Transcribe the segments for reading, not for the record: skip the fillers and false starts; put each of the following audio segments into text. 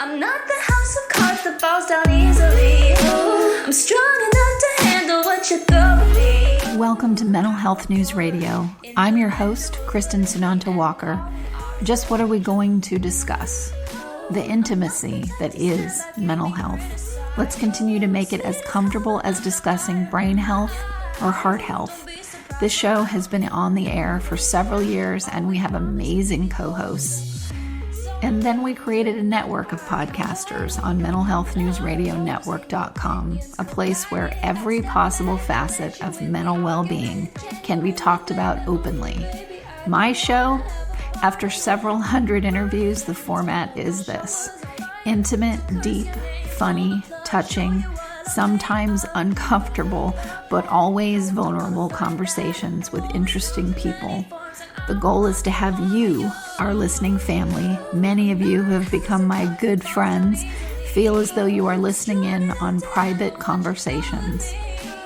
I'm not the house of cards that falls down easily. I'm strong enough to handle what you throw at me. Welcome to Mental Health News Radio. I'm your host, Kristin Walker. Just what are we going to discuss? The intimacy that is mental health. Let's continue to make it as comfortable as discussing brain health or heart health. This show has been on the air for several years, and we have amazing co-hosts. And then we created a network of podcasters on mentalhealthnewsradionetwork.com, a place where every possible facet of mental well-being can be talked about openly. My show, after several hundred interviews, the format is this: intimate, deep, funny, touching, sometimes uncomfortable, but always vulnerable conversations with interesting people. The goal is to have you, our listening family, many of you who have become my good friends, feel as though you are listening in on private conversations.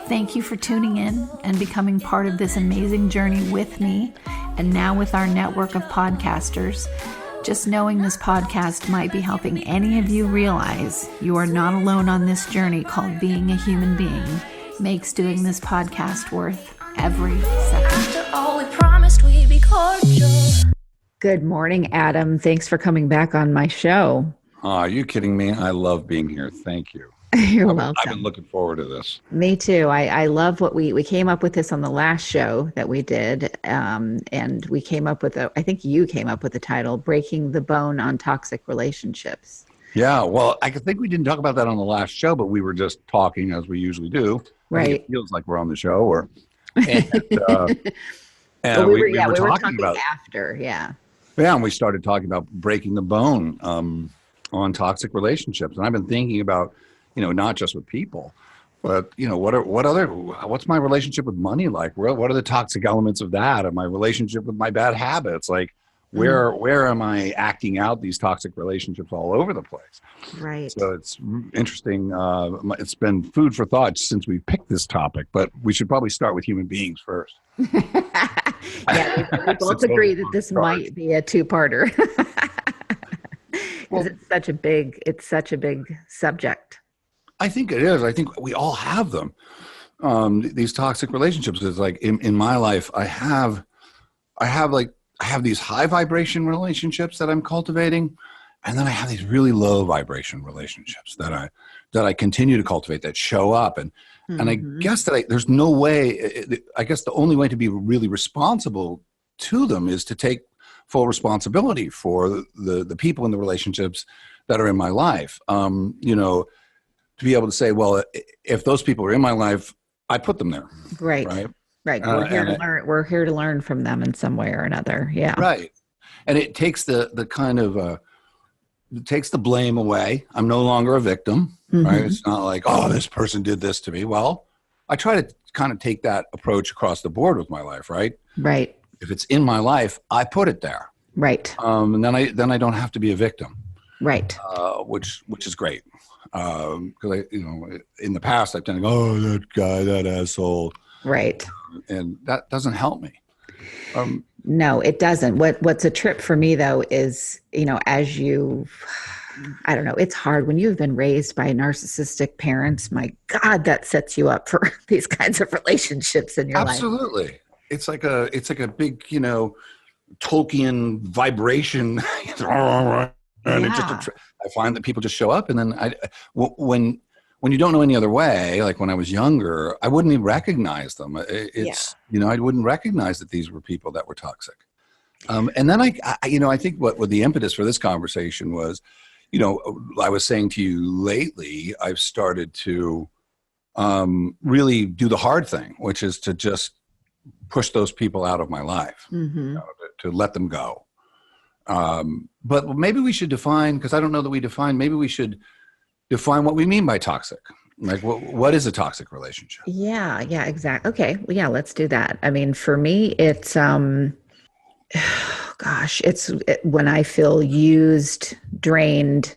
Thank you for tuning in and becoming part of this amazing journey with me, and now with our network of podcasters. Just knowing this podcast might be helping any of you realize you are not alone on this journey called being a human being makes doing this podcast worth every second. After all, we promised we'd be cordial. Good morning, Adam. Thanks for coming back on my show. Are you kidding me? I love being here. Thank you. You're welcome. I've been looking forward to this. Me too. I love what we came up with this on the last show that we did. And we came up with I think you came up with the title, Breaking the Bone on Toxic Relationships. Yeah. Well, I think we didn't talk about that on the last show, but we were just talking as we usually do. Right. It feels like we're on the show and we were talking about after. Yeah. Yeah. And we started talking about breaking the bone on toxic relationships. And I've been thinking about, not just with people, but what's my relationship with money like? What are the toxic elements of that? And my relationship with my bad habits? Like, where am I acting out these toxic relationships all over the place? Right. So it's interesting. It's been food for thought since we picked this topic, but we should probably start with human beings first. Yeah, we both agree that this might be a two-parter. Because it's such a big subject. I think it is. I think we all have them. These toxic relationships. It's like in my life, I have these high vibration relationships that I'm cultivating, and then I have these really low vibration relationships that I continue to cultivate, that show up, and I guess that there's no way. I guess the only way to be really responsible to them is to take full responsibility for the people in the relationships that are in my life. To be able to say, well, if those people are in my life, I put them there. Right. We're here to learn from them in some way or another. Yeah. Right. And it takes the kind of it takes the blame away. I'm no longer a victim. Right. It's not like, oh, this person did this to me. Well, I try to kind of take that approach across the board with my life. Right. Right. If it's in my life, I put it there. Right. And then I don't have to be a victim. Right. Which is great. Because in the past I've done, oh, that guy, that asshole. Right. And that doesn't help me. No, it doesn't. What's a trip for me though is, as I don't know, it's hard when you've been raised by narcissistic parents. My God, that sets you up for these kinds of relationships in your life. Absolutely. It's like a big, Tolkien vibration. And I find that people just show up, and then when you don't know any other way, like when I was younger, I wouldn't even recognize them. I wouldn't recognize that these were people that were toxic. And then I think what the impetus for this conversation was, I was saying to you lately, I've started to really do the hard thing, which is to just push those people out of my life, to let them go. But maybe we should define, because I don't know that we define, maybe we should define what we mean by toxic. Like what is a toxic relationship? Yeah, exactly. Okay. Well, yeah, let's do that. I mean, for me, it's, it's when I feel used, drained,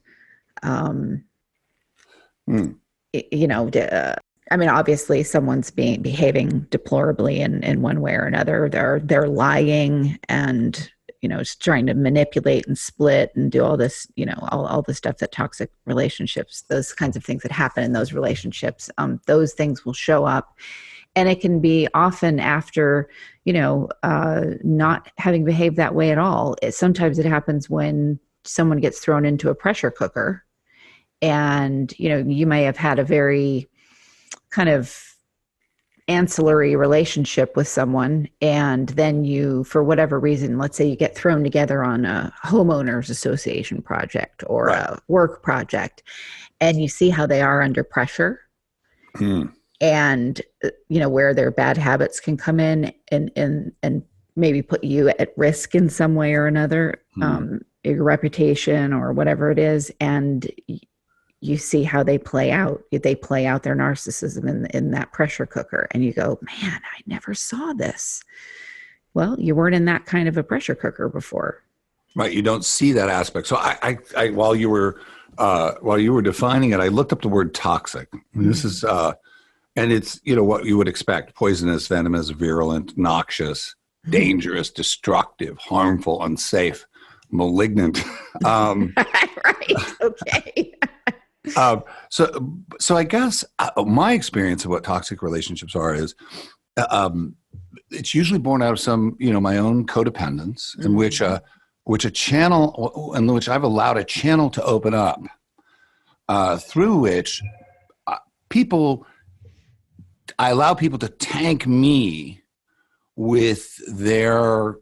obviously someone's behaving deplorably in one way or another. They're lying and is trying to manipulate and split and do all this, all the stuff that toxic relationships, those kinds of things that happen in those relationships, those things will show up. And it can be often after, not having behaved that way at all. Sometimes it happens when someone gets thrown into a pressure cooker, and, you may have had a very kind of ancillary relationship with someone, and then you, for whatever reason, let's say you get thrown together on a homeowners association project or a work project, and you see how they are under pressure. And where their bad habits can come in and maybe put you at risk in some way or another, your reputation or whatever it is, and you see how they play out. They play out their narcissism in that pressure cooker, and you go, man, I never saw this. Well, you weren't in that kind of a pressure cooker before. Right. You don't see that aspect. So I while you were defining it, I looked up the word toxic. This is, and it's, what you would expect: poisonous, venomous, virulent, noxious, dangerous, destructive, harmful, unsafe, malignant. Right. Okay. So I guess my experience of what toxic relationships are is, it's usually born out of some, my own codependence, in which a channel, in which I've allowed a channel to open up, through which I allow people to tank me with their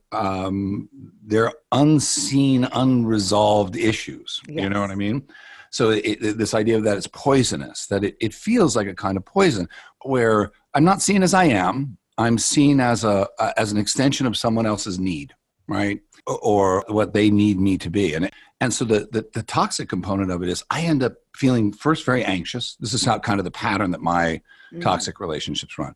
unseen, unresolved issues. Yes. You know what I mean? So this idea of that it's poisonous, that it feels like a kind of poison, where I'm not seen as I am. I'm seen as an extension of someone else's need, right? Or what they need me to be. And so the toxic component of it is I end up feeling first very anxious. This is how kind of the pattern that my toxic relationships run.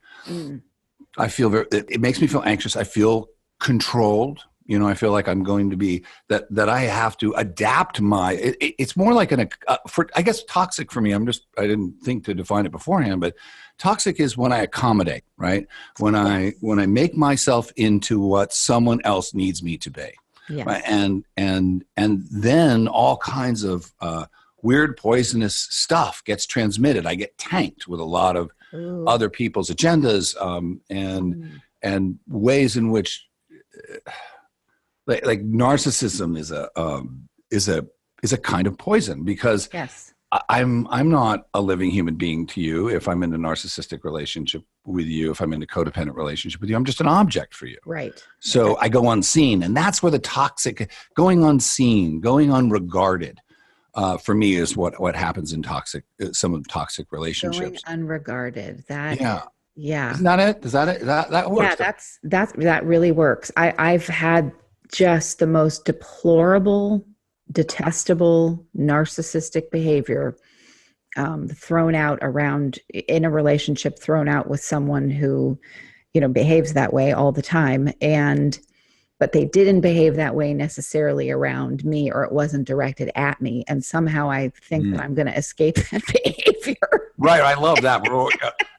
I feel it makes me feel anxious. I feel controlled. I feel like I'm going to be, that I have to adapt it's more like I guess toxic for me, I didn't think to define it beforehand, but toxic is when I accommodate, right? When I make myself into what someone else needs me to be. Yes. Right? And then all kinds of weird poisonous stuff gets transmitted. I get tanked with a lot of other people's agendas, and ways in which, like narcissism is a kind of poison, because yes. I'm not a living human being to you if I'm in a narcissistic relationship with you, if I'm in a codependent relationship with you. I'm just an object for you. Right. So I go unseen, and that's where the toxic, going unseen, going unregarded, for me is what happens in some of the toxic relationships. Going unregarded. Yeah. Isn't that it? Does that works? Yeah, that really works. I've had just the most deplorable, detestable, narcissistic behavior thrown out around in a relationship, thrown out with someone who, behaves that way all the time. But they didn't behave that way necessarily around me, or it wasn't directed at me. And somehow I think that I'm going to escape that behavior. Right. I love that.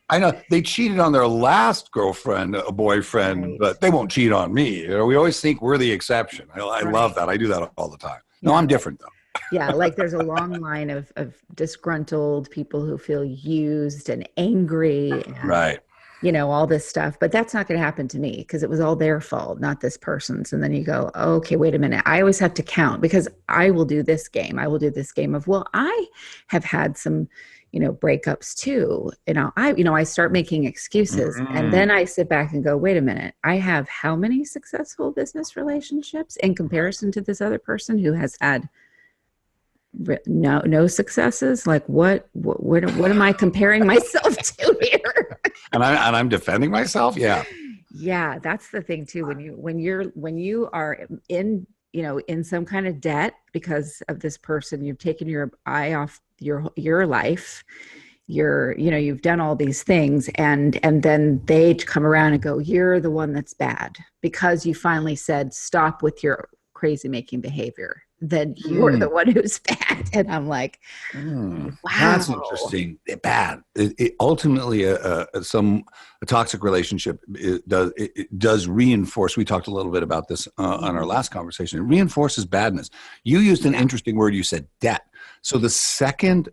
I know they cheated on their last girlfriend, a boyfriend, right, but they won't cheat on me. We always think we're the exception. I love that. I do that all the time. No, I'm different though. Yeah, like there's a long line of disgruntled people who feel used and angry. And, right. All this stuff. But that's not going to happen to me, because it was all their fault, not this person's. And then you go, okay, wait a minute. I always have to count, because I will do this game. I will do this game of, well, I have had some, breakups too. I start making excuses, and then I sit back and go, wait a minute. I have how many successful business relationships in comparison to this other person who has had no successes? Like what am I comparing myself to here? And I'm defending myself. Yeah, that's the thing too. When you are in some kind of debt because of this person, you've taken your eye off your life. You've done all these things, and then they come around and go, you're the one that's bad, because you finally said stop with your crazy making behavior. then you're the one who's bad. And I'm like, wow. That's interesting. Bad. Ultimately, a toxic relationship it does reinforce. We talked a little bit about this on our last conversation. It reinforces badness. You used an interesting word. You said debt. So the second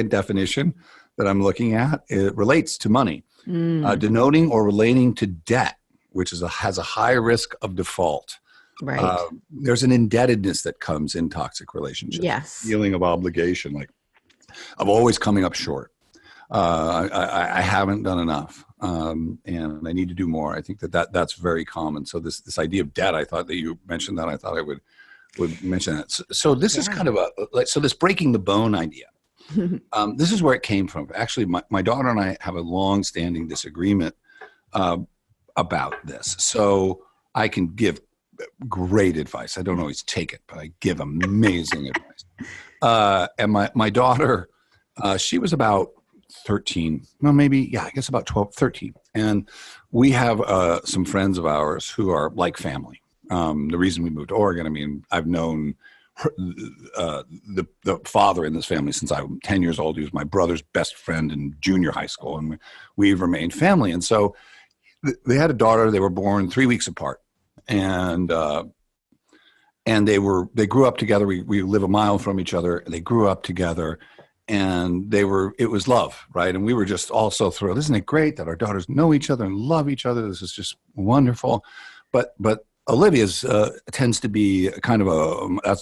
definition that I'm looking at, it relates to money, denoting or relating to debt, which has a high risk of default. Right. There's an indebtedness that comes in toxic relationships. Yes. Feeling of obligation, like I'm always coming up short. I haven't done enough, and I need to do more. I think that's very common. So this idea of debt, I thought that you mentioned that. I thought I would mention that. So this is kind of this breaking the bone idea. This is where it came from. Actually, my daughter and I have a long-standing disagreement about this. So I can give great advice. I don't always take it, but I give amazing advice. And my daughter, she was about 13, no, maybe, I guess about 12, 13. And we have some friends of ours who are like family. The reason we moved to Oregon, I mean, I've known the father in this family since I was 10 years old. He was my brother's best friend in junior high school, and we've remained family. And so they had a daughter. They were born 3 weeks apart. And they grew up together. We live a mile from each other. They grew up together, and it was love, right? And we were just all so thrilled. Isn't it great that our daughters know each other and love each other? This is just wonderful. But Olivia's tends to be kind of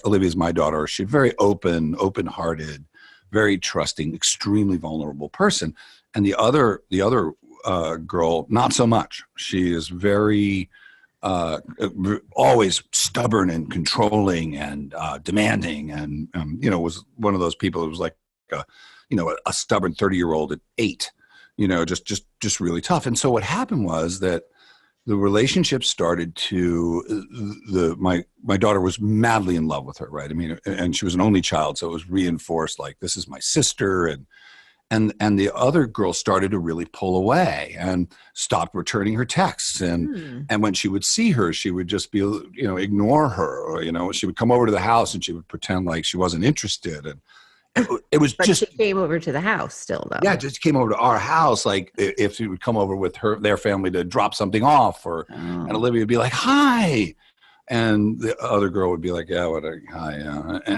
Olivia's my daughter. She's very open-hearted, very trusting, extremely vulnerable person. And the other girl, not so much. She is very always stubborn and controlling and demanding, and was one of those people who was like a stubborn 30-year-old at 8, just really tough. And so what happened was that the relationship started to my daughter was madly in love with her, right? I mean, and she was an only child, so it was reinforced, like, this is my sister. And the other girl started to really pull away and stopped returning her texts. And when she would see her, she would just be, ignore her, or, she would come over to the house and she would pretend like she wasn't interested. And it was but just, she came over to the house still, though. Yeah, just came over to our house. Like if she would come over with their family to drop something off, and Olivia would be like, "Hi." And the other girl would be like, "Yeah, hi."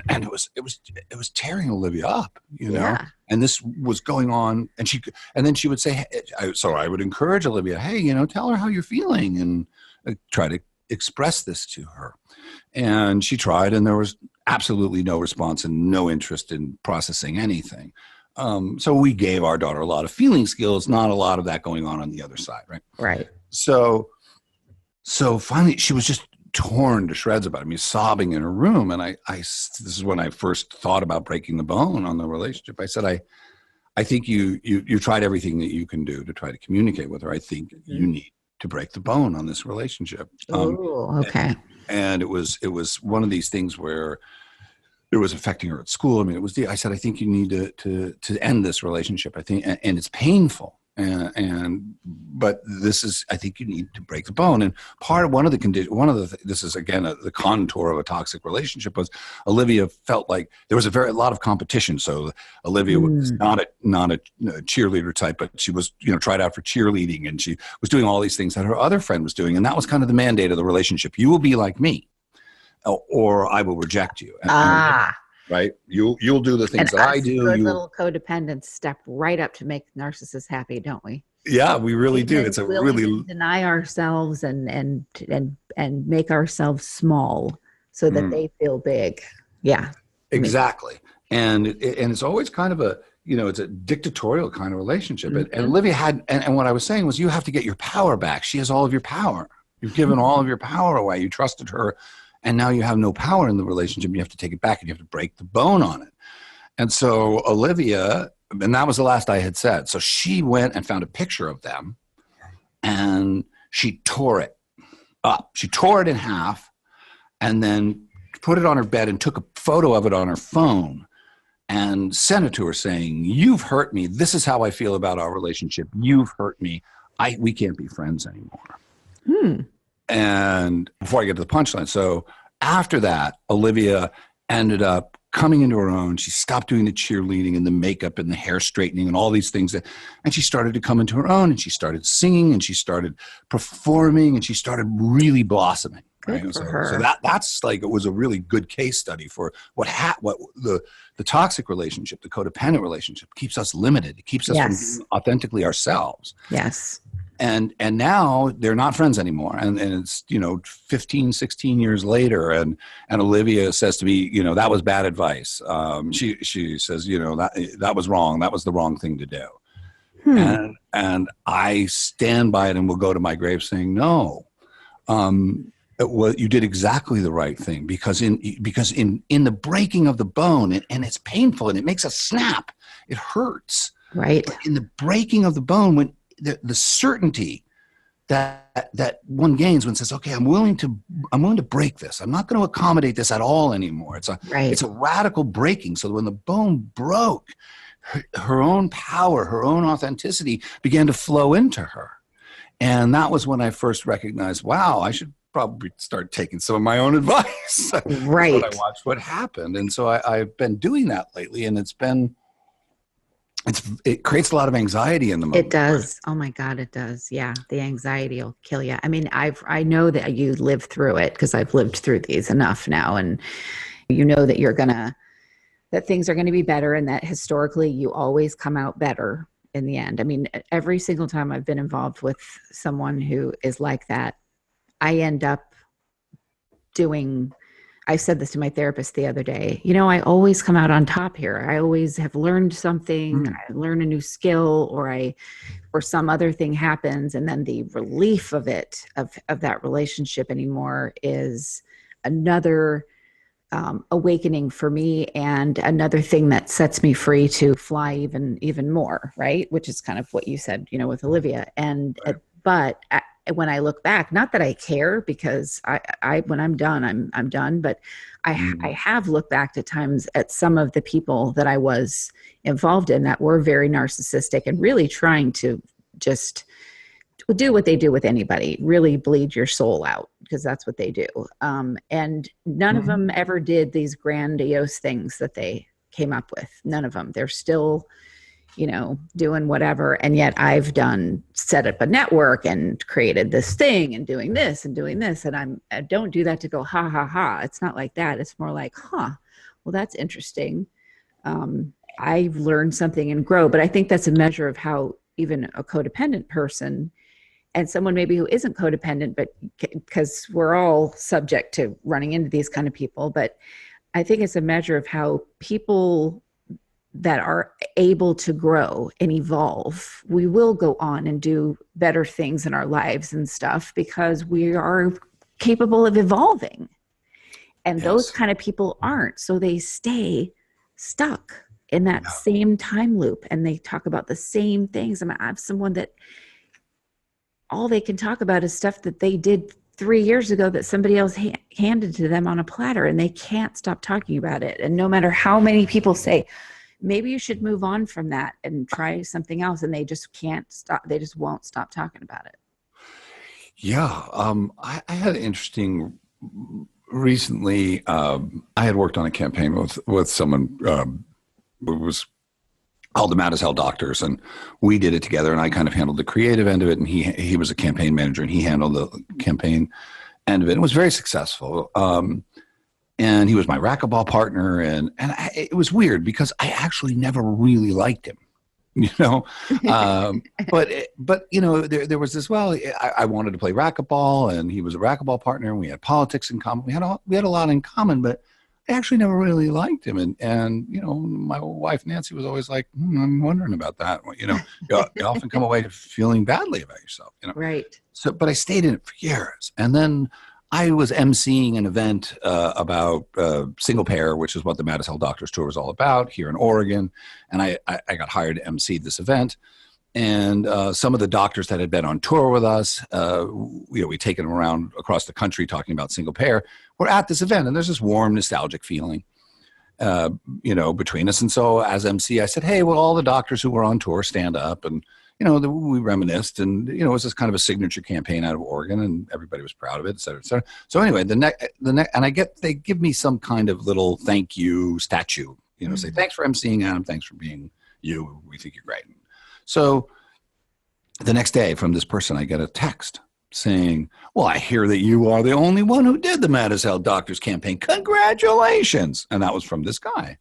And it was tearing Olivia up, Yeah. And this was going on, and then she would say, so I would encourage Olivia, "Hey, tell her how you're feeling," and try to express this to her. And she tried, and there was absolutely no response and no interest in processing anything. So we gave our daughter a lot of feeling skills, not a lot of that going on the other side, right? Right. So finally, she was just torn to shreds about it. I mean, sobbing in her room. And this is when I first thought about breaking the bone on the relationship. I said, I think you tried everything that you can do to try to communicate with her. I think you need to break the bone on this relationship. Oh, okay. And it was one of these things where it was affecting her at school. I mean, I said, I think you need to end this relationship. I think, and it's painful. But I think you need to break the bone. And one of the this is again the contour of a toxic relationship was Olivia felt like there was a lot of competition. So Olivia was not a cheerleader type, but she was tried out for cheerleading, and she was doing all these things that her other friend was doing, and that was kind of the mandate of the relationship. You will be like me, or I will reject you. Right? You'll do the things that I do. Good little codependents step right up to make narcissists happy, don't we? Yeah, we really do. It's a really deny ourselves and make ourselves small so that they feel big. Yeah. Exactly. And it's always kind of it's a dictatorial kind of relationship. And Olivia had and what I was saying was, you have to get your power back. She has all of your power. You've given all of your power away. You trusted her. And now you have no power in the relationship. You have to take it back, and you have to break the bone on it. And so Olivia, and that was the last I had said. So she went and found a picture of them, and she tore it up. She tore it in half, and then put it on her bed and took a photo of it on her phone and sent it to her saying, "You've hurt me. This is how I feel about our relationship. You've hurt me. We can't be friends anymore." And before I get to the punchline, so after that, Olivia ended up coming into her own. She stopped doing the cheerleading and the makeup and the hair straightening and all these things. And she started to come into her own, and she started singing, and she started performing, and she started really blossoming. Right? Good for her. So that's like, it was a really good case study for what the toxic relationship, the codependent relationship, keeps us limited. It keeps us from being authentically ourselves. Yes. And now they're not friends anymore. And it's, 15, 16 years later. And Olivia says to me, that was bad advice. She says, that was wrong. That was the wrong thing to do. And I stand by it and will go to my grave saying, no, you did exactly the right thing, because in the breaking of the bone, and it's painful and it makes a snap, it hurts. Right. But in the breaking of the bone, when the certainty that one gains when says, okay, I'm willing to break this. I'm not going to accommodate this at all anymore. It's a radical breaking. So when the bone broke, her own power, her own authenticity began to flow into her. And that was when I first recognized, wow, I should probably start taking some of my own advice. Right. When I watched what happened. And so I've been doing that lately, and it creates a lot of anxiety in the moment. It does. Oh my God, it does. Yeah. The anxiety will kill you. I mean, I know that you lived through it, because I've lived through these enough now. And that that things are going to be better, and that historically you always come out better in the end. I mean, every single time I've been involved with someone who is like that, I end up I said this to my therapist the other day, I always come out on top here. I always have learned something. I learn a new skill, or some other thing happens. And then the relief of that relationship anymore is another awakening for me, and another thing that sets me free to fly even more. Right. Which is kind of what you said, with Olivia. And, but when I look back, not that I care, because I when I'm done, I'm done. But I have looked back to times at some of the people that I was involved in that were very narcissistic and really trying to just do what they do with anybody, really bleed your soul out, because that's what they do. And none of them ever did these grandiose things that they came up with. None of them. They're still doing whatever. And yet I've set up a network and created this thing and doing this and doing this. And I don't do that to go, ha, ha, ha. It's not like that. It's more like, well, that's interesting. I've learned something and grow. But I think that's a measure of how even a codependent person, and someone maybe who isn't codependent, but because we're all subject to running into these kind of people. But I think it's a measure of how people that are able to grow and evolve, we will go on and do better things in our lives and stuff, because we are capable of evolving. And those kind of people aren't. So they stay stuck in that same time loop, and they talk about the same things. I have someone that all they can talk about is stuff that they did 3 years ago that somebody else handed to them on a platter, and they can't stop talking about it. And no matter how many people say, maybe you should move on from that and try something else, and they just can't stop. They just won't stop talking about it. Yeah. I had an interesting recently. I had worked on a campaign with someone who was called the Mad as Hell Doctors, and we did it together, and I kind of handled the creative end of it, and he was a campaign manager, and he handled the campaign end of it. It was very successful. And he was my racquetball partner, and it was weird because I actually never really liked him, but there was this, I wanted to play racquetball, and he was a racquetball partner, and we had politics in common. We had a lot in common, but I actually never really liked him. And my wife, Nancy, was always like, I'm wondering about that. You often come away feeling badly about yourself, Right. So, but I stayed in it for years. And then I was emceeing an event about single pair, which is what the Mad as Hell Doctors Tour was all about here in Oregon. And I got hired to MC this event. And some of the doctors that had been on tour with us, we'd taken them around across the country talking about single pair, were at this event. And there's this warm, nostalgic feeling, between us. And so as MC, I said, hey, well, all the doctors who were on tour stand up. And, we reminisced, and it was this kind of a signature campaign out of Oregon, and everybody was proud of it, et cetera, et cetera. So anyway, and they give me some kind of little thank you statue, say thanks for emceeing, Adam, thanks for being you, we think you're great. So the next day from this person, I get a text saying, well, I hear that you are the only one who did the Mad as Hell Doctors campaign. Congratulations. And that was from this guy.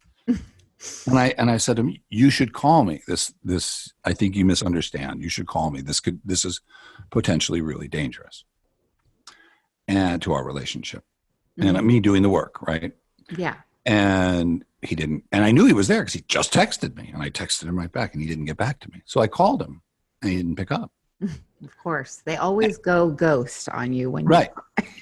And I said to him, you should call me. This, I think you misunderstand. You should call me. This is potentially really dangerous and to our relationship. And me doing the work, right? Yeah. And he didn't. And I knew he was there because he just texted me. And I texted him right back and he didn't get back to me. So I called him and he didn't pick up. Of course. They always go ghost on you when right.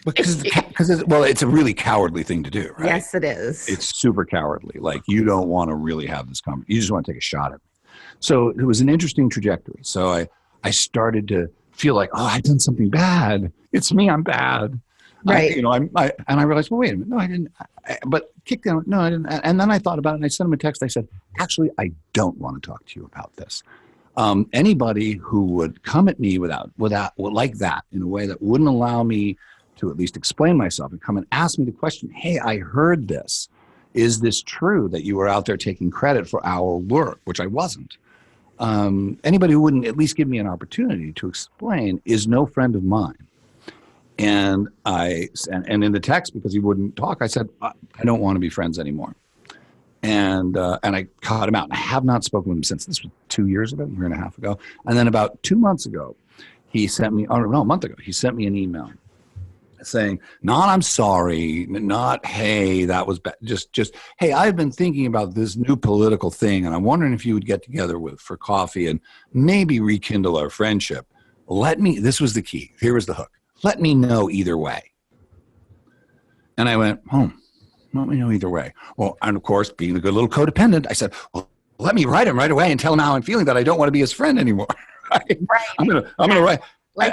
Because it's a really cowardly thing to do, right? Yes, it is. It's super cowardly. Like, you don't want to really have this conversation. You just want to take a shot at me. So it was an interesting trajectory. So I started to feel like, oh, I've done something bad. It's me. I'm bad. Right. And I realized, well, wait a minute. No, I didn't. But kicked down. No, I didn't. And then I thought about it and I sent him a text. I said, actually, I don't want to talk to you about this. Anybody who would come at me without like that, in a way that wouldn't allow me to at least explain myself, and come and ask me the question, hey, I heard this. Is this true that you were out there taking credit for our work, which I wasn't? Anybody who wouldn't at least give me an opportunity to explain is no friend of mine. And in the text, because he wouldn't talk, I said, I don't want to be friends anymore. And I caught him out. I have not spoken with him since. This was 2 years ago, a year and a half ago. And then about 2 months ago, he sent me, a month ago, he sent me an email saying, not, I'm sorry, not, hey, that was bad. Just, hey, I've been thinking about this new political thing, and I'm wondering if you would get together for coffee and maybe rekindle our friendship. This was the key. Here was the hook. Let me know either way. And I went, let me know either way. Well, and of course, being a good little codependent, I said, well, let me write him right away and tell him how I'm feeling, that I don't want to be his friend anymore. Right? I'm gonna write.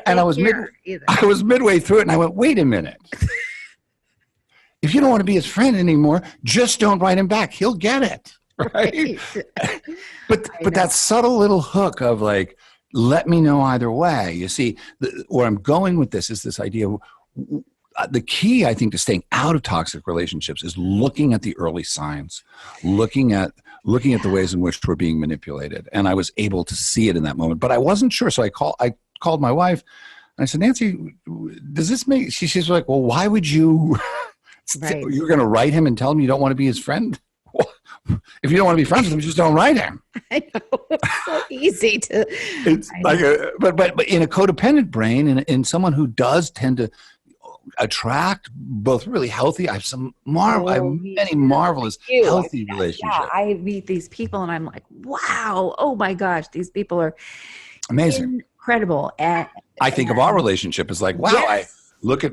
And I was midway through it, and I went, wait a minute. If you don't want to be his friend anymore, just don't write him back. He'll get it. Right? but that subtle little hook of like, let me know either way. You see, where I'm going with this is this idea of, the key, I think, to staying out of toxic relationships is looking at the early signs, looking at the ways in which we're being manipulated. And I was able to see it in that moment, but I wasn't sure. So I called my wife and I said, Nancy, does this make, she's like, well, why would you, right. You're going to write him and tell him you don't want to be his friend? If you don't want to be friends with him, just don't write him. I know. It's so easy to. It's like, but in a codependent brain, in someone who does tend to attract both really healthy. I have many marvelous healthy relationships. Yeah, I meet these people and I'm like, wow, oh my gosh, these people are amazing, incredible. And I think of our relationship as like, wow, yes, look at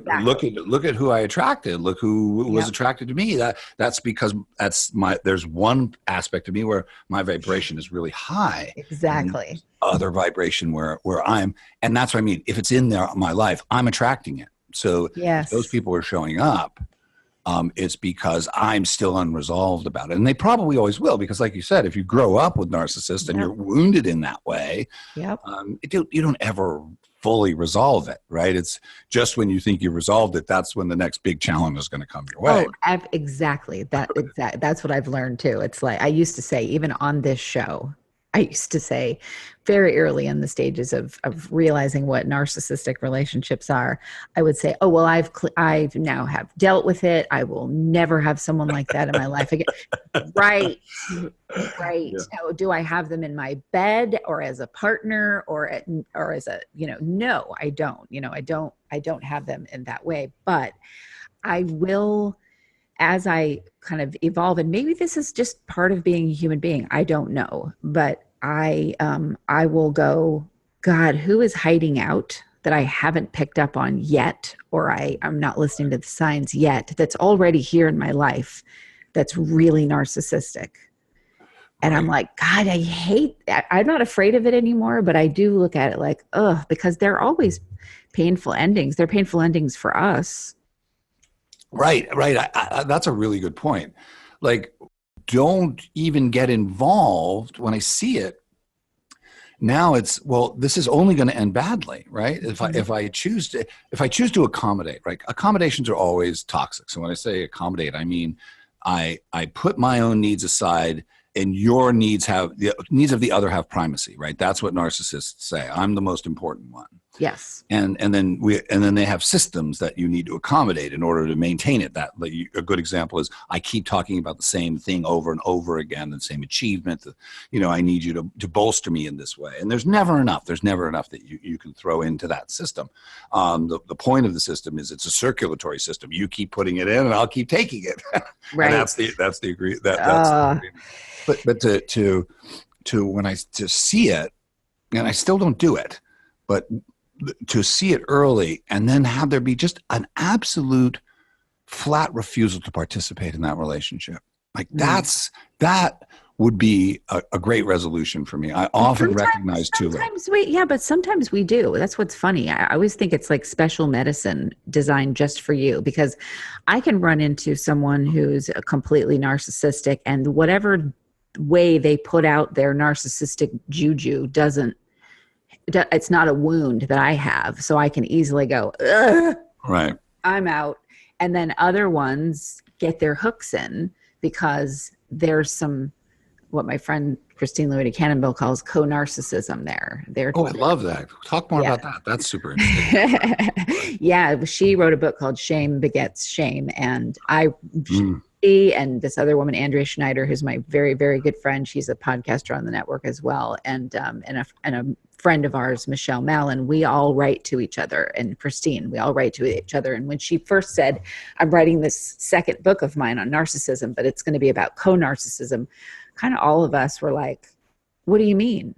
who I attracted. Look who was attracted to me. That's because there's one aspect of me where my vibration is really high. Exactly. Other vibration where and that's what I mean. If it's in my life, I'm attracting it. So if those people are showing up, it's because I'm still unresolved about it. And they probably always will, because like you said, if you grow up with narcissists and you're wounded in that way, you don't ever fully resolve it, right? It's just when you think you resolved it, that's when the next big challenge is going to come your way. Oh, exactly. That's what I've learned too. It's like, I used to say, even on this show, I used to say very early in the stages of realizing what narcissistic relationships are, I would say, oh, well, I've now have dealt with it. I will never have someone like that in my life again. Right. Yeah. So do I have them in my bed or as a partner or as a, no, I don't, I don't have them in that way, but I will, as I kind of evolve, and maybe this is just part of being a human being, I don't know, but I will go, God, who is hiding out that I haven't picked up on yet, or I'm not listening to the signs yet, that's already here in my life, that's really narcissistic. And I'm like, God, I hate that. I'm not afraid of it anymore, but I do look at it like, because they're always painful endings. They're painful endings for us. Right. That's a really good point. Like, don't even get involved when I see it Now it's, well, this is only going to end badly, right? If I choose to accommodate, right? Accommodations are always toxic. So when I say accommodate, I mean I put my own needs aside, and your needs of the other have primacy, right? That's what narcissists say. I'm the most important one. Yes. And then they have systems that you need to accommodate in order to maintain it. A good example is I keep talking about the same thing over and over again, the same achievement. I need you to bolster me in this way. And there's never enough. There's never enough that you can throw into that system. The point of the system is it's a circulatory system. You keep putting it in, and I'll keep taking it. Right. And that's the agreement. That's the agreement. But to see it, and I still don't do it, but to see it early and then have there be just an absolute flat refusal to participate in that relationship. Like that would be a great resolution for me. I often recognize too late. But sometimes we do. That's what's funny. I always think it's like special medicine designed just for you, because I can run into someone who's completely narcissistic, and whatever way they put out their narcissistic juju it's not a wound that I have. So I can easily go, ugh, right, I'm out. And then other ones get their hooks in because there's some, what my friend Christine Louis Cannonville calls co-narcissism there. I love that. Talk more about that. That's super interesting. Yeah. She wrote a book called Shame Begets Shame. And she and this other woman, Andrea Schneider, who's my very, very good friend. She's a podcaster on the network as well. And a friend of ours, Michelle Mallon, we all write to each other, and Christine, we all write to each other. And when she first said, I'm writing this second book of mine on narcissism, but it's going to be about co-narcissism, kind of all of us were like, what do you mean?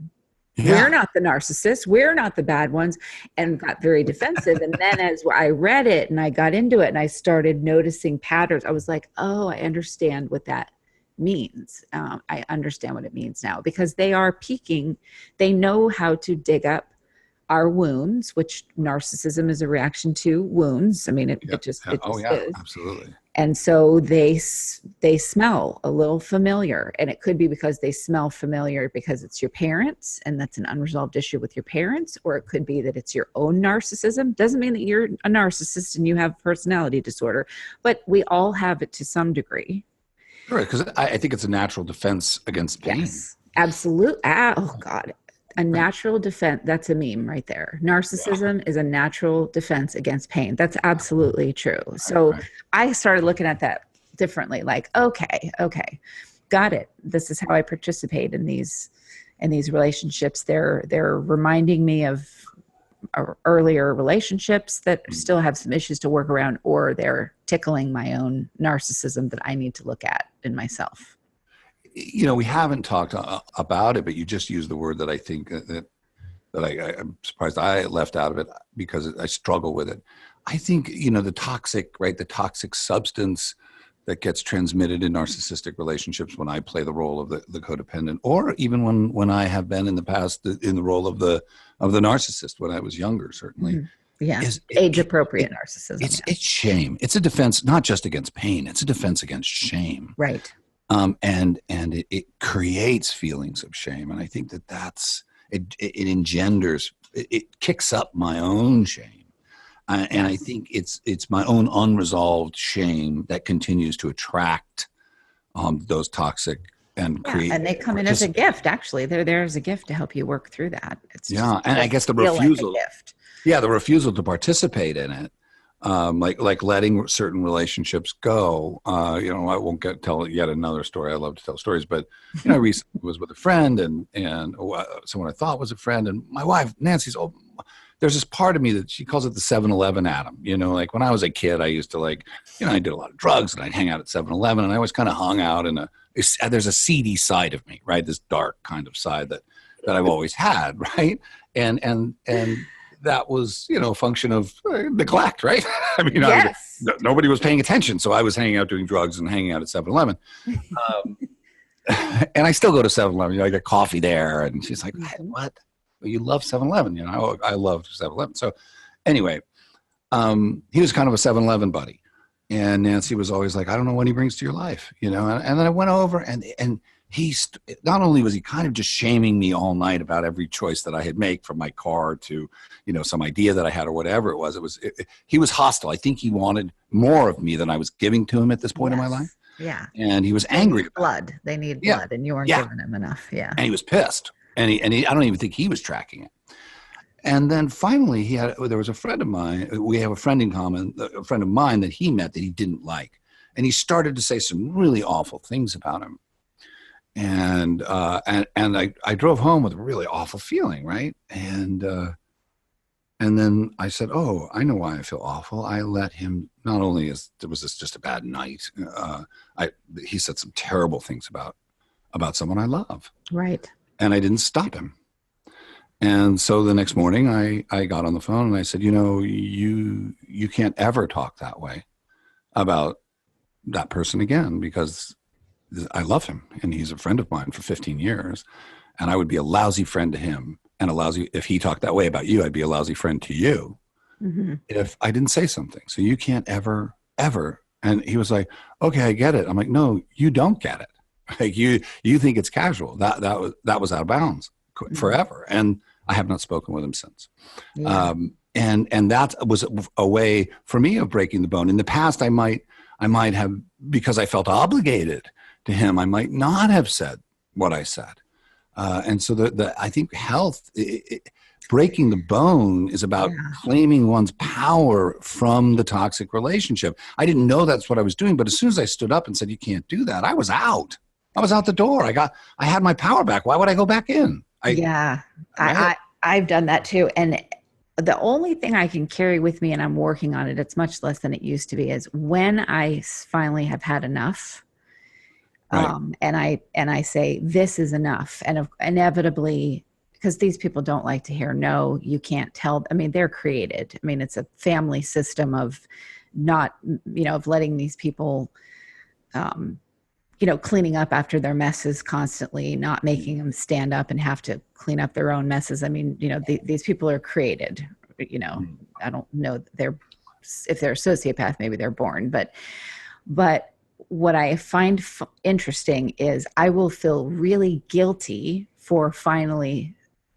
Yeah. We're not the narcissists. We're not the bad ones, and got very defensive. And then as I read it and I got into it and I started noticing patterns, I was like, oh, I understand what that means. I understand what it means now, because they are peeking. They know how to dig up our wounds, which narcissism is a reaction to wounds. I mean, it just is. Absolutely. And so they smell a little familiar, and it could be because they smell familiar because it's your parents, and that's an unresolved issue with your parents, or it could be that it's your own narcissism. Doesn't mean that you're a narcissist and you have personality disorder, but we all have it to some degree. Right, because I think it's a natural defense against pain. Yes, absolutely. Oh God, a natural defense. That's a meme right there. Narcissism is a natural defense against pain. That's absolutely true. So I started looking at that differently. Like, okay, got it. This is how I participate in these relationships. They're reminding me of earlier relationships that still have some issues to work around, or they're tickling my own narcissism that I need to look at in myself. We haven't talked about it, but you just used the word that I think that I'm surprised I left out of it, because I struggle with it. I think, the toxic substance that gets transmitted in narcissistic relationships when I play the role of the codependent, or even when I have been in the past in the role of the narcissist when I was younger, certainly. Mm-hmm. Yeah, age-appropriate narcissism. It's shame. It's a defense not just against pain. It's a defense against shame. Right. And it creates feelings of shame, and I think it engenders, it kicks up my own shame, and I think it's my own unresolved shame that continues to attract those toxic and create. And they come in as a gift. Actually, they're there as a gift to help you work through that. It's and I guess the refusal. Like a gift. Yeah, the refusal to participate in it. Like letting certain relationships go. I won't tell yet another story. I love to tell stories, but I recently was with a friend and someone I thought was a friend, and my wife Nancy's. There's this part of me that she calls it the 7-Eleven Adam. Like when I was a kid, I used to I did a lot of drugs, and I'd hang out at 7-Eleven, and I always kind of hung out there's a seedy side of me, right? This dark kind of side that I've always had, right? And that was, a function of neglect, right? I mean, yes. Nobody was paying attention, so I was hanging out doing drugs and hanging out at 7-Eleven. And I still go to 7-Eleven. I get coffee there, and she's like, "What? Well, you love 7-Eleven?" I loved 7-Eleven. So, anyway, he was kind of a 7-Eleven buddy, And Nancy was always like, I don't know what he brings to your life, you know? And then I went over and not only was he kind of just shaming me all night about every choice that I had made, from my car to, you know, some idea that I had or whatever it was, he was hostile. I think he wanted more of me than I was giving to him at this point in my life. Yeah. And he was angry. They need blood, and you weren't giving him enough. Yeah. And he was pissed. And I don't even think he was tracking it. And then finally there was a friend of mine, we have a friend in common, a friend of mine that he met that he didn't like. And he started to say some really awful things about him. And I drove home with a really awful feeling, right? And then I said, oh, I know why I feel awful. I let him, not only was this just a bad night, he said some terrible things about someone I love. Right. And I didn't stop him. And so the next morning I got on the phone and I said, you know, you can't ever talk that way about that person again, because I love him and he's a friend of mine for 15 years. And I would be a lousy friend to him, and if he talked that way about you, I'd be a lousy friend to you if I didn't say something. So you can't ever. And he was like, okay, I get it. I'm like, no, you don't get it. Like you think it's casual. That was out of bounds forever. And I have not spoken with him since. Yeah. And that was a way for me of breaking the bone. In the past, I might have, because I felt obligated to him, I might not have said what I said. And so I think health, breaking the bone is about claiming one's power from the toxic relationship. I didn't know that's what I was doing, but as soon as I stood up and said, you can't do that, I was out. I was out the door. I had my power back. Why would I go back in? I've done that too. And the only thing I can carry with me, and I'm working on it, it's much less than it used to be, is when I finally have had enough, and I say, this is enough. And inevitably, because these people don't like to hear, no, you can't tell. I mean, they're created. I mean, it's a family system of not, you know, of letting these people, you know, cleaning up after their messes constantly, not making them stand up and have to clean up their own messes. I mean, you know, these people are created, you know, I don't know if they're a sociopath, maybe they're born, but what I find interesting is I will feel really guilty for finally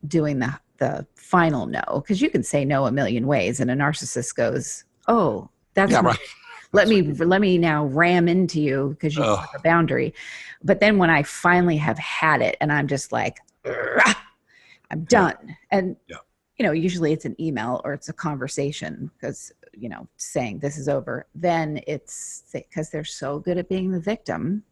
doing the final no, because you can say no a million ways, and a narcissist goes, oh, that's right. Let me now ram into you because you have a boundary. But then when I finally have had it and I'm just like, I'm done. And, you know, usually it's an email or it's a conversation because, you know, saying this is over. Then it's because they're so good at being the victim.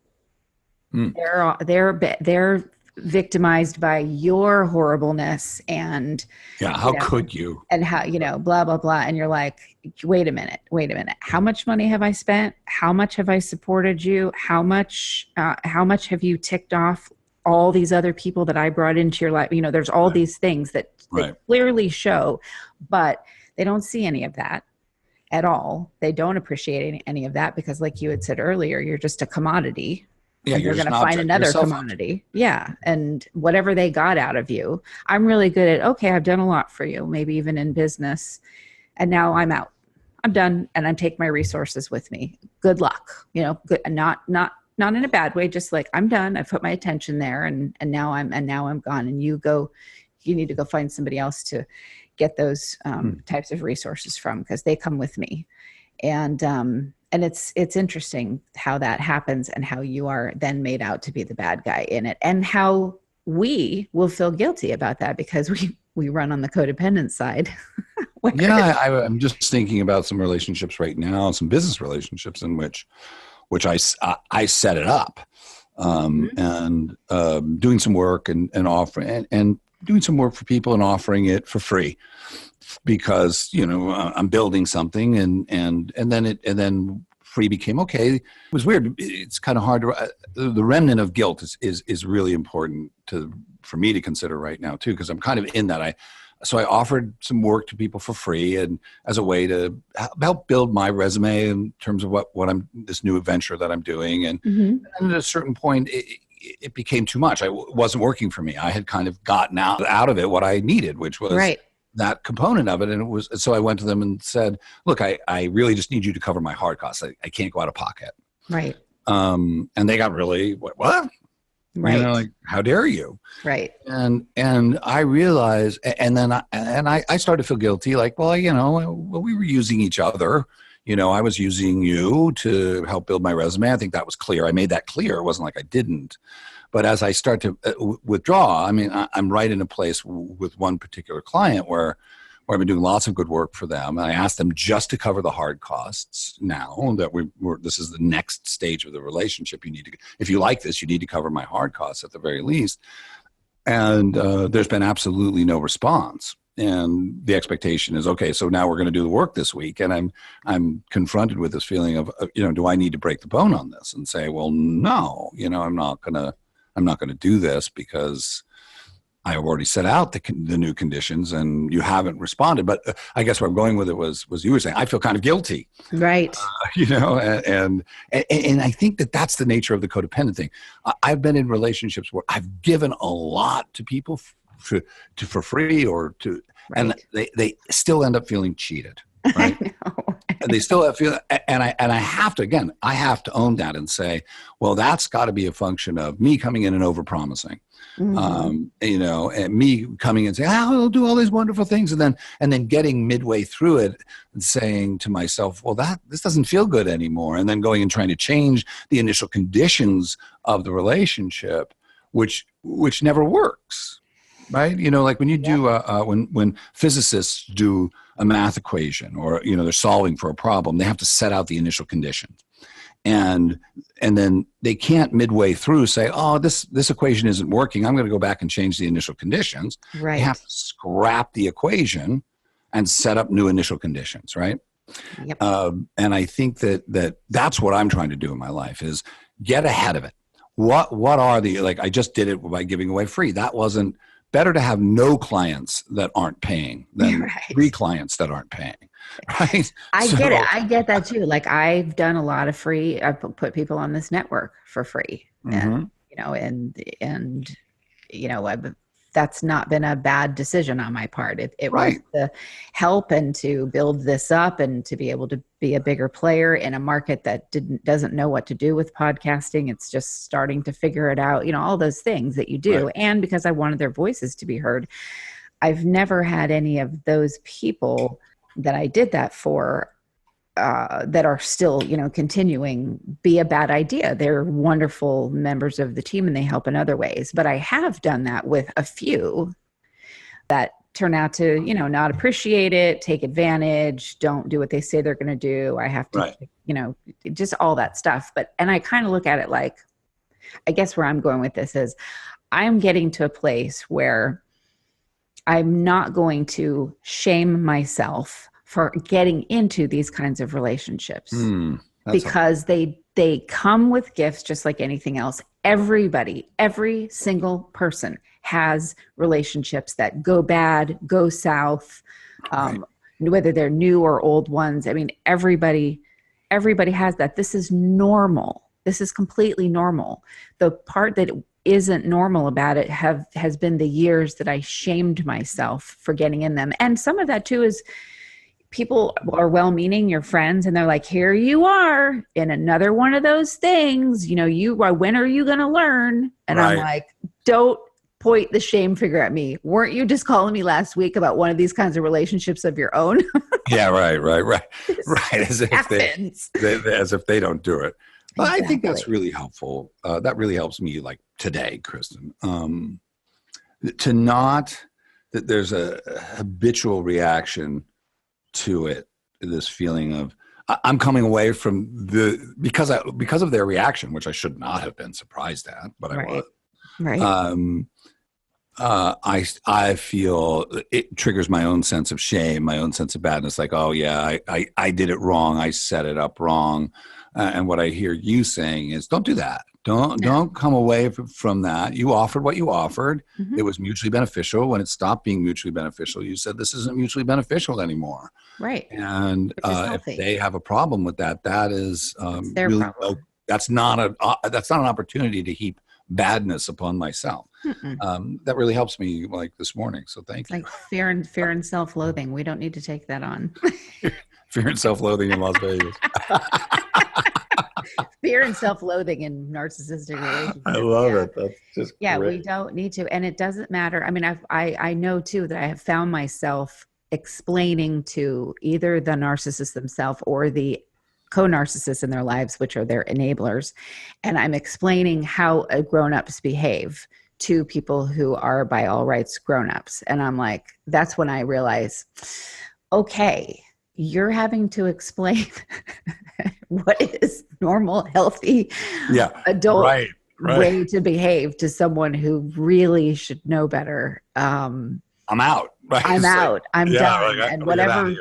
They're victimized by your horribleness and how could you, and how, you know, blah blah blah, and you're like, wait a minute, how much money have I spent, how much have I supported you, how much have you ticked off all these other people that I brought into your life? You know, there's all these things that they clearly show, but they don't see any of that at all. They don't appreciate any of that because, like you had said earlier, you're just a commodity. Yeah, you're going to find another commodity. Yeah. And whatever they got out of you, I'm really good at, okay, I've done a lot for you, maybe even in business. And now I'm out. I'm done. And I'm taking my resources with me. Good luck. You know, good, not in a bad way, just like I'm done. I've put my attention there and now I'm gone. And you need to go find somebody else to get those types of resources from, because they come with me. And it's interesting how that happens and how you are then made out to be the bad guy in it, and how we will feel guilty about that because we run on the codependent side. I'm just thinking about some relationships right now, some business relationships in which I set it up, and doing some work and offering and doing some work for people and offering it for free. Because, you know, I'm building something and then free became okay. It was weird. It's kind of hard to, the remnant of guilt is really important for me to consider right now too, because I'm kind of in that. So I offered some work to people for free and as a way to help build my resume in terms of what this new adventure that I'm doing. And at a certain point, it became too much. It wasn't working for me. I had kind of gotten out of it what I needed, which was that component of it. And so I went to them and said, look, I really just need you to cover my hard costs. I can't go out of pocket. Right. And they got really, what? Right. You know, like, how dare you? Right. And I realized, and then I started to feel guilty, like, well, you know, we were using each other. You know, I was using you to help build my resume. I think that was clear. I made that clear. It wasn't like I didn't. But as I start to withdraw, I mean, I'm right in a place with one particular client where I've been doing lots of good work for them. And I asked them just to cover the hard costs now that this is the next stage of the relationship. You need to, if you like this, you need to cover my hard costs at the very least. And there's been absolutely no response. And the expectation is, okay, so now we're going to do the work this week. And I'm confronted with this feeling of, you know, do I need to break the bone on this and say, well, no, you know, I'm not going to do this because I have already set out the new conditions and you haven't responded. But I guess where I'm going with it was you were saying, I feel kind of guilty. Right. You know, and I think that's the nature of the codependent thing. I've been in relationships where I've given a lot to people for free or to, right. And they still end up feeling cheated. Right. I know. And they still feel, and I have to own that and say, well, that's got to be a function of me coming in and overpromising, you know, and me coming in and saying, I'll do all these wonderful things. And then getting midway through it and saying to myself, well, this doesn't feel good anymore. And then going and trying to change the initial conditions of the relationship, which never works. Right. You know, like when you do, when physicists do a math equation or, you know, they're solving for a problem, they have to set out the initial conditions. And then they can't midway through say, oh, this equation isn't working. I'm going to go back and change the initial conditions. Right. They have to scrap the equation and set up new initial conditions. Right. Yep. And I think that's what I'm trying to do in my life is get ahead of it. What are like, I just did it by giving away free. That wasn't. Better to have no clients that aren't paying than 3 clients that aren't paying. Right. I get it. I get that too. Like I've done a lot of free, I've put people on this network for free and, you know, and, you know, that's not been a bad decision on my part. It was to help and to build this up and to be able to be a bigger player in a market that doesn't know what to do with podcasting. It's just starting to figure it out, you know, all those things that you do. Right. And because I wanted their voices to be heard, I've never had any of those people that I did that for that are still, you know, continuing be a bad idea. They're wonderful members of the team and they help in other ways. But I have done that with a few that turn out to, you know, not appreciate it, take advantage, don't do what they say they're going to do. I have to, you know, just all that stuff. And I kind of look at it like, I guess where I'm going with this is I'm getting to a place where I'm not going to shame myself for getting into these kinds of relationships because they come with gifts just like anything else. Every single person has relationships that go bad, go south, whether they're new or old ones. I mean, everybody has that. This is normal. This is completely normal. The part that isn't normal about it has been the years that I shamed myself for getting in them. And some of that too is people are well-meaning, your friends, and they're like, here you are in another one of those things. You know, when are you going to learn? And I'm like, don't point the shame finger at me. Weren't you just calling me last week about one of these kinds of relationships of your own? Yeah, right. As if they don't do it. But exactly. I think that's really helpful. That really helps me like today, Kristin, to not that there's a habitual reaction to it, this feeling of I'm coming away from because of their reaction, which I should not have been surprised at, but I was. Right. I feel it triggers my own sense of shame, my own sense of badness. Like, oh yeah, I did it wrong. I set it up wrong. And what I hear you saying is, don't do that. Don't come away from that. You offered what you offered. Mm-hmm. It was mutually beneficial. When it stopped being mutually beneficial, you said this isn't mutually beneficial anymore. Right. And if they have a problem with that, that is their really problem. that's not an opportunity to heap badness upon myself. That really helps me like this morning. So thank you. Like fear and self-loathing. We don't need to take that on. Fear and self-loathing in Las Vegas. Fear and self-loathing in narcissistic relationships. I love it. That's just great. We don't need to. And it doesn't matter. I mean, I know too that I have found myself explaining to either the narcissist themselves or the co-narcissists in their lives, which are their enablers. And I'm explaining how grown-ups behave to people who are by all rights grown-ups. And I'm like, that's when I realize, okay, you're having to explain what is normal, healthy, adult way to behave to someone who really should know better. I'm out. Right? I'm out. I'm done. Like, and whatever,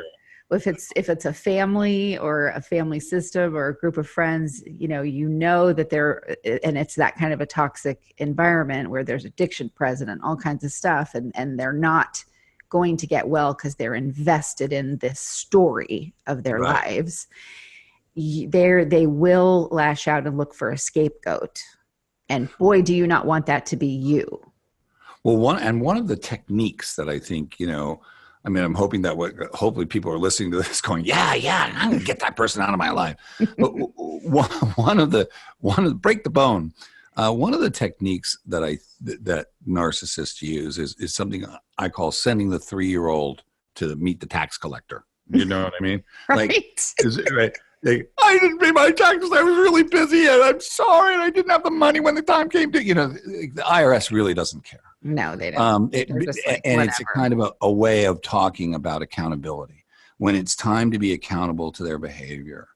if it's a family or a family system or a group of friends, you know that they're, and it's that kind of a toxic environment where there's addiction present and all kinds of stuff, and they're not going to get well because they're invested in this story of their lives. They will lash out and look for a scapegoat. And boy, do you not want that to be you. Well, one of the techniques that I think, I'm hoping that hopefully people are listening to this going, yeah, I'm going to get that person out of my life. But one of the break the bone. One of the techniques that narcissists use is something I call sending the 3-year-old to meet the tax collector. You know what I mean? Right. I didn't pay my taxes. I was really busy, and I'm sorry, and I didn't have the money when the time came to. The IRS really doesn't care. No, they don't. It's a kind of a way of talking about accountability. When it's time to be accountable to their behavior,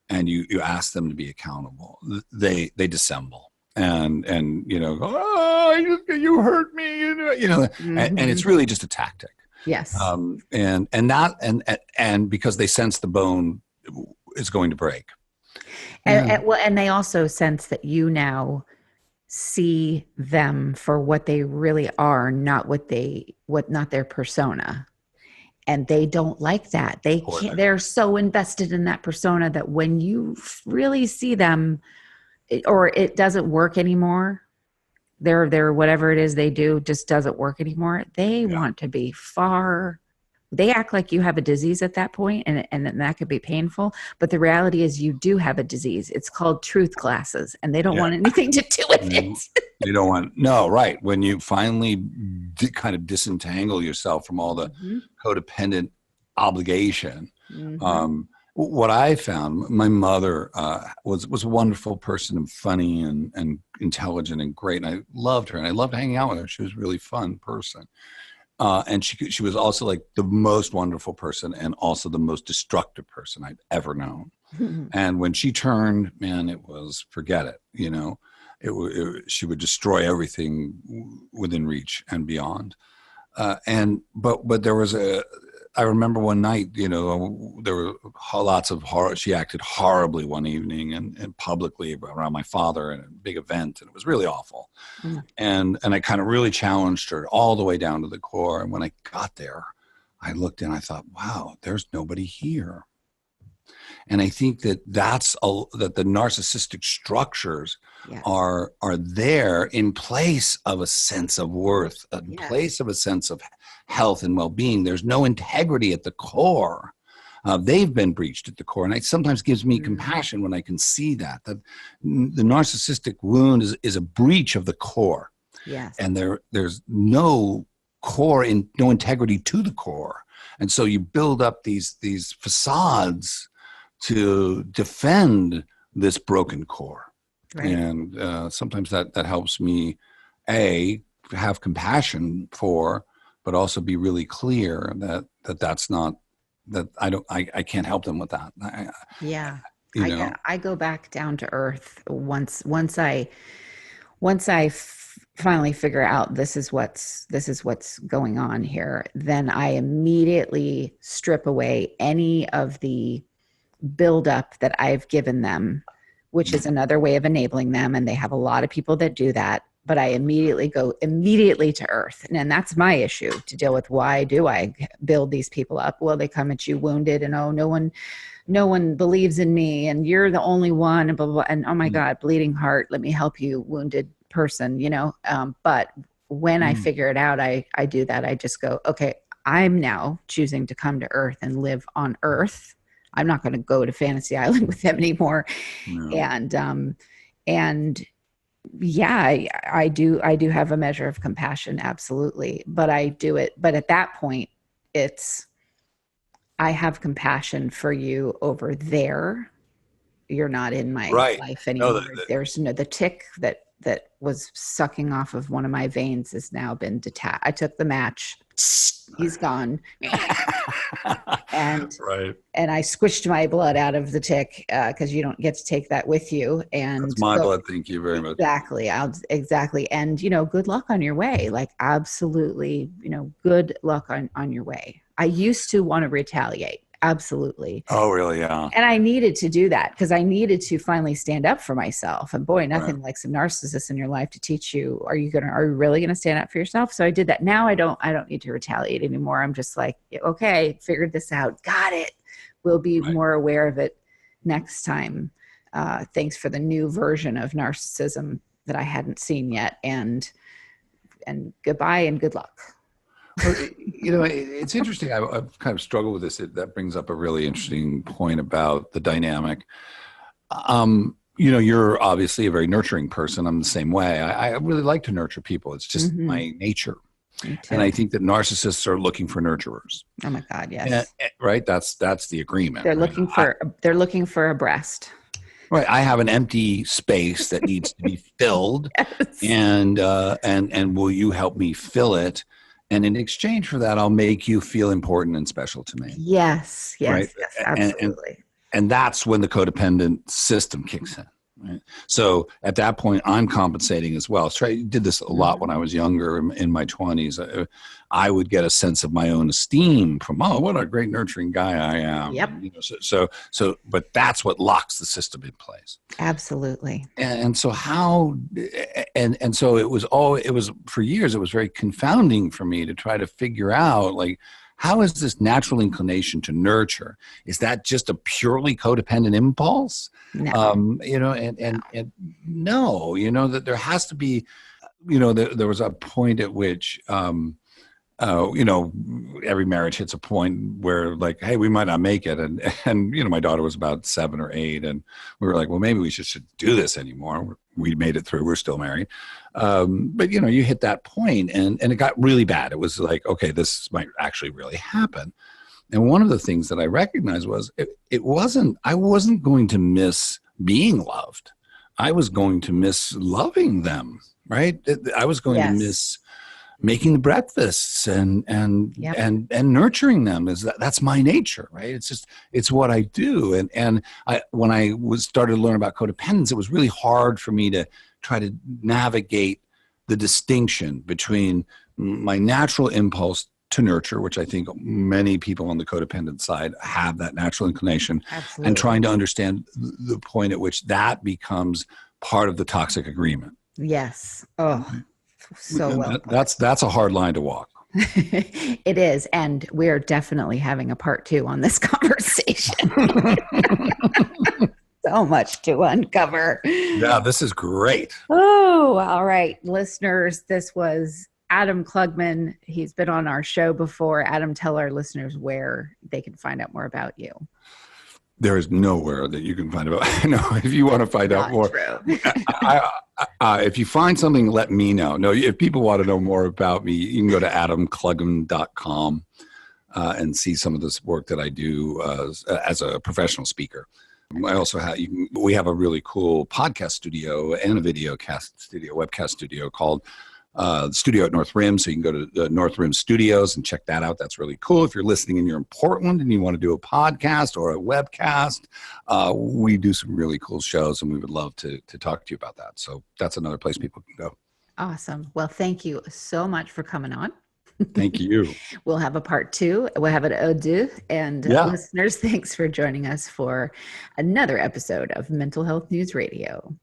and you ask them to be accountable, they dissemble. And you hurt me, and it's really just a tactic. Yes. And because they sense the bone is going to break. And they also sense that you now see them for what they really are, not not their persona. And they don't like that. They're so invested in that persona that when you really see them, or it doesn't work anymore, their whatever it is they do just doesn't work anymore, they want to be far. They act like you have a disease at that point, and that could be painful. But the reality is you do have a disease. It's called truth glasses, and they don't want anything to do with it. You don't want, no, right. When you finally kind of disentangle yourself from all the codependent obligation, what I found, my mother was a wonderful person and funny and intelligent and great. And I loved her, and I loved hanging out with her. She was a really fun person. And she was also like the most wonderful person and also the most destructive person I'd ever known. And when she turned, man, it was, forget it, she would destroy everything within reach and beyond. But there was I remember one night, there were lots of horror. She acted horribly one evening and publicly around my father in a big event, and it was really awful. And I kind of really challenged her all the way down to the core. And when I got there, I looked and I thought, wow, there's nobody here. And I think that that the narcissistic structures are there in place of a sense of worth, in place of a sense of health and well-being. There's no integrity at the core. They've been breached at the core. And it sometimes gives me compassion when I can see that the narcissistic wound is a breach of the core. Yes. And there's no core, no integrity to the core. And so you build up these facades to defend this broken core. Right. And sometimes that helps me, have compassion for, but also be really clear that that's not, that I can't help them with that. I go back down to earth once I finally figure out this is what's going on here. Then I immediately strip away any of the buildup that I've given them, which is another way of enabling them. And they have a lot of people that do that. But I immediately go to earth. And that's my issue to deal with. Why do I build these people up? Well, they come at you wounded and, no one believes in me and you're the only one and blah, blah, blah. And oh my God, bleeding heart, let me help you, wounded person, but when I figure it out, I do that. I just go, okay, I'm now choosing to come to Earth and live on Earth. I'm not going to go to Fantasy Island with them anymore. No. And yeah, I do have a measure of compassion. Absolutely. But I do it. But at that point, I have compassion for you over there. You're not in my life anymore. No, there's the tick that was sucking off of one of my veins has now been detached. I took the match. He's gone. and I squished my blood out of the tick because you don't get to take that with you. And that's my blood. Thank you very much. Exactly. Exactly. And, good luck on your way. Like, absolutely, good luck on your way. I used to want to retaliate. Absolutely. Oh, really? Yeah. And I needed to do that because I needed to finally stand up for myself. And boy, nothing like some narcissists in your life to teach you, are you really going to stand up for yourself? So I did that. Now I don't need to retaliate anymore. I'm just like, okay, figured this out. Got it. We'll be more aware of it next time. Thanks for the new version of narcissism that I hadn't seen yet. And goodbye and good luck. Well, it's interesting. I've kind of struggled with this. That brings up a really interesting point about the dynamic. You're obviously a very nurturing person. I'm the same way. I really like to nurture people. It's just my nature. And I think that narcissists are looking for nurturers. Oh my God, yes. Right? That's the agreement. They're looking for a breast. Right. I have an empty space that needs to be filled. Yes. And will you help me fill it? And in exchange for that, I'll make you feel important and special to me. Yes, right? Yes, absolutely. And that's when the codependent system kicks in. Right? So at that point, I'm compensating as well. So I did this a lot when I was younger, in my 20s. I would get a sense of my own esteem from, what a great nurturing guy I am. Yep. But that's what locks the system in place. Absolutely. And so so it was for years, it was very confounding for me to try to figure out, like, how is this natural inclination to nurture? Is that just a purely codependent impulse? No. And no, that there has to be, there was a point at which, every marriage hits a point where, like, hey, we might not make it. And my daughter was about 7 or 8, and we were like, well, maybe we should do this anymore. We made it through. We're still married. But you hit that point and it got really bad. It was like, okay, this might actually really happen. And one of the things that I recognized was I wasn't going to miss being loved. I was going to miss loving them, right? I was going to miss making the breakfasts and nurturing them. That's my nature, right? It's what I do. And when I started to learn about codependence, it was really hard for me to try to navigate the distinction between my natural impulse to nurture, which I think many people on the codependent side have that natural inclination. Absolutely. And trying to understand the point at which that becomes part of the toxic agreement. Yes. Oh, so well. That's a hard line to walk. It is. And we're definitely having a part 2 on this conversation. So much to uncover. Yeah, this is great. Oh, all right. Listeners, this was Adam Klugman. He's been on our show before. Adam, tell our listeners where they can find out more about you. There is nowhere that you can find out. No, if you want to find out more. If you find something, let me know. No, if people want to know more about me, you can go to adamklugman.com and see some of this work that I do as a professional speaker. I also we have a really cool podcast studio and a webcast studio called Studio at North Rim. So you can go to the North Rim Studios and check that out. That's really cool. If you're listening and you're in Portland and you want to do a podcast or a webcast, we do some really cool shows and we would love to talk to you about that. So that's another place people can go. Awesome. Well, thank you so much for coming on. Thank you. We'll have a part 2. We'll have an ode. And listeners, thanks for joining us for another episode of Mental Health News Radio.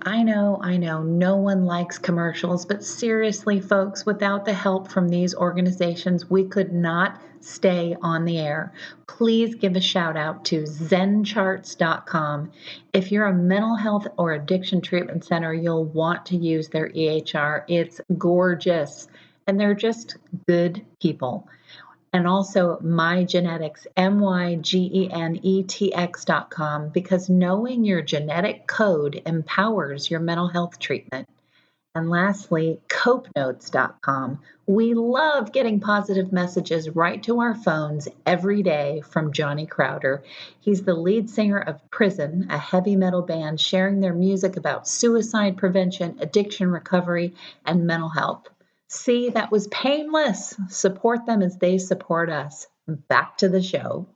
I know, no one likes commercials, but seriously, folks, without the help from these organizations, we could not stay on the air. Please give a shout out to zencharts.com. If you're a mental health or addiction treatment center, you'll want to use their EHR. It's gorgeous, and they're just good people. And also MyGenetics, MyGenetx.com, because knowing your genetic code empowers your mental health treatment. And lastly, copenotes.com. We love getting positive messages right to our phones every day from Johnny Crowder. He's the lead singer of Prison, a heavy metal band sharing their music about suicide prevention, addiction recovery, and mental health. See, that was painless. Support them as they support us. Back to the show.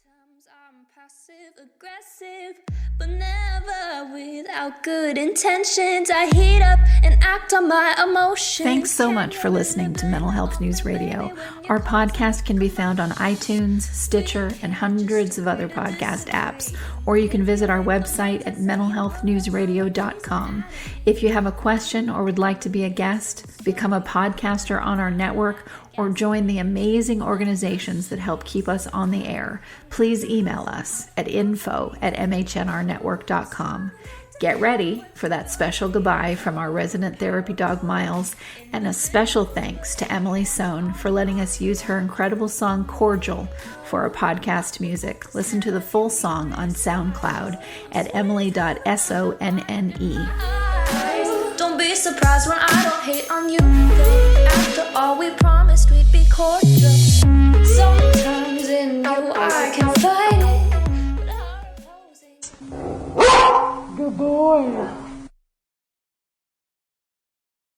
Sometimes I'm passive aggressive, but never without good intentions. I heat up and act on my emotions. Thanks so much for listening to Mental Health News Radio. Our podcast can be found on iTunes, Stitcher, and hundreds of other podcast apps, or you can visit our website at mentalhealthnewsradio.com. If you have a question or would like to be a guest, become a podcaster on our network, or join the amazing organizations that help keep us on the air, please email us at info@mhnrnetwork.com. Get ready for that special goodbye from our resident therapy dog, Miles, and a special thanks to Emily Sohn for letting us use her incredible song, Cordial, for our podcast music. Listen to the full song on SoundCloud at emily.sonne. Don't be surprised when I don't hate on you. After all, we promised we'd be cordial. Sometimes in you I can fight it, but I'm opposing. Good boy.